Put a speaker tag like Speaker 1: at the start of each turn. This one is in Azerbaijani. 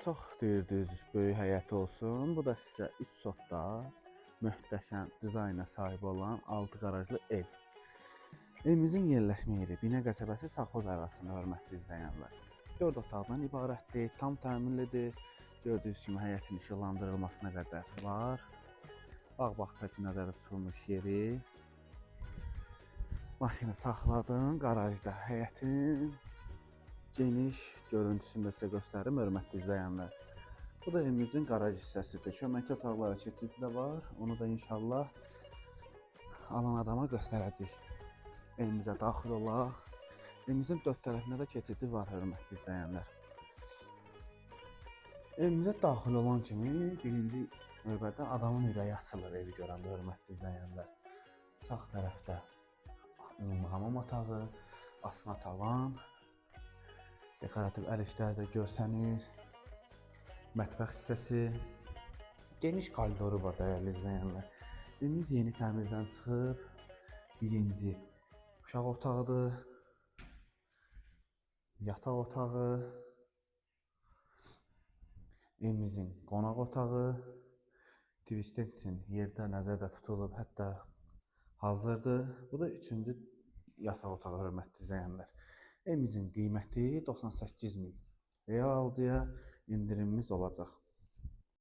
Speaker 1: Çox deyirdiniz, böyük həyəti olsun. Bu da sizə 3 sotda möhtəşəm dizayna sahib olan 6 qarajlı ev. Evimizin yerləşmə yeri Binə qəsəbəsi Savxoz ərazisində, hörmətli izləyənlər. 4 otaqdan ibarətdir, tam təmirlidir. Gördüyünüz kimi həyətin işıqlandırılmasına qədər var. Bağ-bağça üçün nəzərdə tutulmuş yeri. Maşını saxladım qarajda. Həyətin geniş görüntüsünü də sizə göstərim, hörmətli izləyənlər. Bu da evimizin qaraj hissəsidir. Köməkli otaqlara keçidi də var. Onu da inşallah alan adama göstərəcəyik. Evimizə daxil olaq. Evimizin 4 tərəfində də keçidi var, hörmətli izləyənlər. Evimizə daxil olan kimi birinci növbədə adamın ürəyi açılır evi görəndə, hörmətli izləyənlər. Sağ tərəfdə hamam otağı, asma tavan, dekorativ əl işləri də görsənir. Mətbəx hissəsi, geniş koridoru var dəyərli izləyənlər. Evimiz yeni təmirdən çıxıb. Birinci uşaq otağıdır, yataq otağı, evimizin qonaq otağı, Twisted üçün yerdə nəzərdə tutulub, hətta hazırdır. Bu da 3-cü yataq otağı, hörmətli izləyənlər. Evimizin qiyməti 98.000 real alıcıya indirimimiz olacaq.